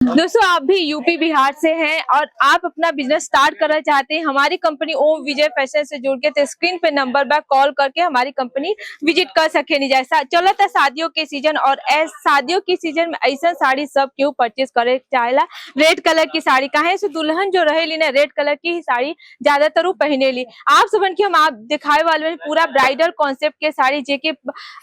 दोस्तों, आप भी यूपी बिहार से हैं और आप अपना बिजनेस स्टार्ट करना चाहते हैं हमारी कंपनी ओम विजय फैशन से जुड़ के, तो स्क्रीन पे नंबर पर कॉल करके हमारी कंपनी विजिट कर सके। नहीं जैसा चलो था शादियों के सीजन, और शादियों के सीजन में ऐसा साड़ी सब क्यों परचेज करे चाहेला। रेड कलर की साड़ी कहे से दुल्हन जो रहे ली ना, रेड कलर की ही साड़ी ज्यादातर वो पहने ली। आप सबन की हम आप दिखाए वाले पूरा ब्राइडल कॉन्सेप्ट के साड़ी, जेके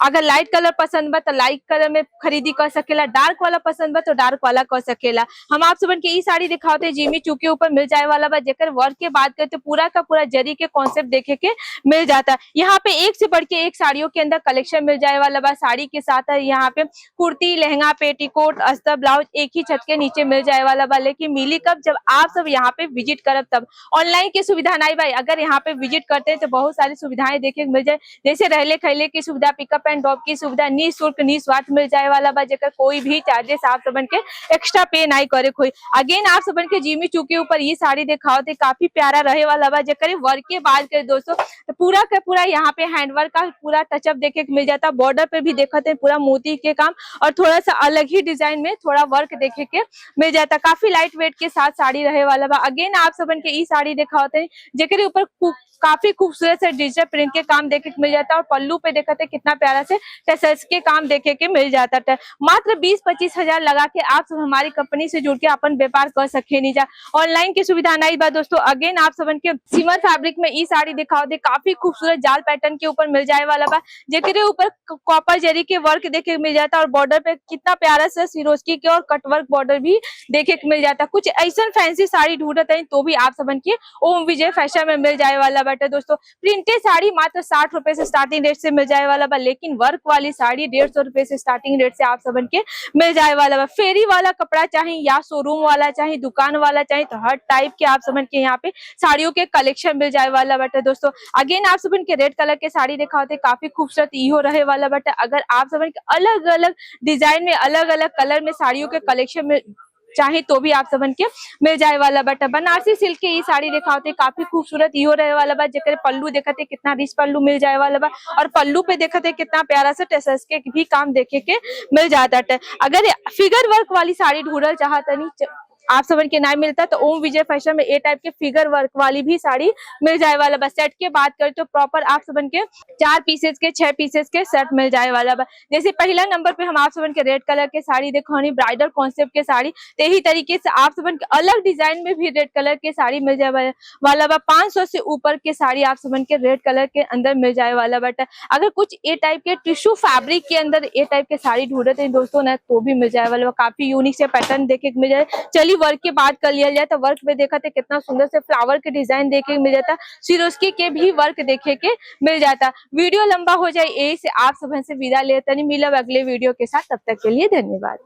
अगर लाइट कलर पसंद बा तो लाइट कलर में खरीदी कर सकेला, डार्क वाला पसंद बा तो डार्क वाला कर सकेला। हम आप सबन के ई साड़ी दिखाते जिमी चू के ऊपर मिल जाए वाला बा, जेकर वर्क के बात करते पूरा का पूरा जरी के कॉन्सेप्ट देखे के मिल जाता है। यहाँ पे एक से बढ़ के एक साड़ियों के अंदर कलेक्शन मिल जाए वाला बा। साड़ी के साथ है यहाँ पे कुर्ती, लहंगा, पेटीकोट, अस्तर, ब्लाउज एक ही छत के नीचे मिल जाए वाला बा। लेकिन मिली कब, जब आप सब यहाँ पे विजिट करब तब। ऑनलाइन की सुविधा नहीं भाई, अगर यहाँ पे विजिट करते हैं तो बहुत सारी सुविधाएं देखे मिल जाए, जैसे रहले खैले की सुविधा, पिकअप एंड ड्रॉप की सुविधा, निःशुल्क निस्वार्थ मिल जाए वाला बा, जेकर कोई भी चार्जेस आप सबन के एक्स्ट्रा पे नहीं करे कोई। अगेन आप सबन के जिमी चू के ऊपर ये साड़ी दिखाओ थे, काफी प्यारा रहे वाला बा। जेकर वर्क के बात करे दोस्तों तो पूरा का पूरा यहाँ पे हैंडवर्क का पूरा टचअप देखे के मिल जाता। बॉर्डर पे भी देखते हैं पूरा मोती के काम और थोड़ा सा अलग ही डिजाइन में थोड़ा वर्क देखे के मिल जाता। काफी लाइट वेट के साथ साड़ी रहे वाला बा। अगेन आप सबन के ई साड़ी दिखाते हैं, जेकर ऊपर काफी खूबसूरत से डिजिटल प्रिंट के काम देखे के मिल जाता है। और पल्लू पे देखते कितना प्यारा से टसल्स के काम देखे के मिल जाता है। मात्र 20-25 हजार लगा के आप सब हमारी कंपनी से जुड़ के अपन व्यापार कर सके। नहीं जा ऑनलाइन की सुविधा नहीं बा दोस्तों। अगेन आप सबन के सिमर फैब्रिक में ई साड़ी दिखाओ दे, काफी खूबसूरत जाल पैटर्न के ऊपर मिल जाए वाला बा, जेके ऊपर कॉपर जरी के वर्क देखे के मिल जाता है। और बॉर्डर पे कितना प्यारा से सिरोस्की के और कटवर्क बॉर्डर भी देखे के मिल जाता। कुछ ऐसा फैंसी साड़ी ढूंढते हैं तो भी आप सबन की ओम विजय फैशन में मिल जाए वाला बेटा। दोस्तों प्रिंटेड साड़ी मात्र 60 रुपए से स्टार्टिंग रेट से मिल जाए वाला बा, लेकिन वर्क वाली साड़ी 150 रुपए से स्टार्टिंग रेट से आप सबन के मिल जाए वाला बा। फेरी वाला कपड़ा चाहिए या शोरूम वाला चाहिए, दुकान वाला चाहिए, तो हर टाइप के आप सबन के यहाँ पे साड़ियों के कलेक्शन मिल जाए वाला बेटा। दोस्तों अगेन आप सबन के रेड कलर के साड़ी दिखाते, काफी खूबसूरत इहो रहे वाला बेटा। अगर आप सबन के अलग अलग डिजाइन में, अलग अलग कलर में साड़ियों के कलेक्शन में चाहे तो भी आप सबन के मिल जाए वाला बटा। बनारसी सिल्क के ये साड़ी दिखाते, काफी खूबसूरत इहो रहे वाला बा, जेकर पल्लू देखते कितना रिच पल्लू मिल जाए वाला बा। और पल्लू पे देखते कितना प्यारा सा टसल्स के भी काम देखे के मिल जाता है। अगर फिगर वर्क वाली साड़ी ढूंढल चाहता नहीं आप सबन के नहीं मिलता तो ओम विजय फैशन में ए टाइप के फिगर वर्क वाली भी साड़ी मिल जाए वाला बा। सेट के बात करें तो प्रॉपर आप सबन के 4 पीसेस के 6 पीसेस के सेट मिल जाए वाला बा। जैसे पहला नंबर पे हम आप सबन के रेड कलर के साड़ी देखो, ब्राइडल कॉन्सेप्ट के साड़ी, यही तरीके से आप सबन के अलग डिजाइन में भी रेड कलर के साड़ी मिल जाए वाला बा। 500 से ऊपर के साड़ी आप सबन के रेड कलर के अंदर मिल जाए वाला बट अगर कुछ ए टाइप के टिश्यू फैब्रिक के अंदर ए टाइप के साड़ी ढूंढते हैं दोस्तों ना, तो भी मिल जाए वाला बा। काफी यूनिक से पैटर्न देखे मिल जाए। चलिए वर्क की बात कर लिया जाए तो वर्क में देखा थे कितना सुंदर से फ्लावर के डिजाइन देखे मिल जाता, सिरोस्की के भी वर्क देखे के मिल जाता। वीडियो लंबा हो जाए यही से आप सब से विदा लेते नहीं, मिलब अगले वीडियो के साथ, तब तक के लिए धन्यवाद।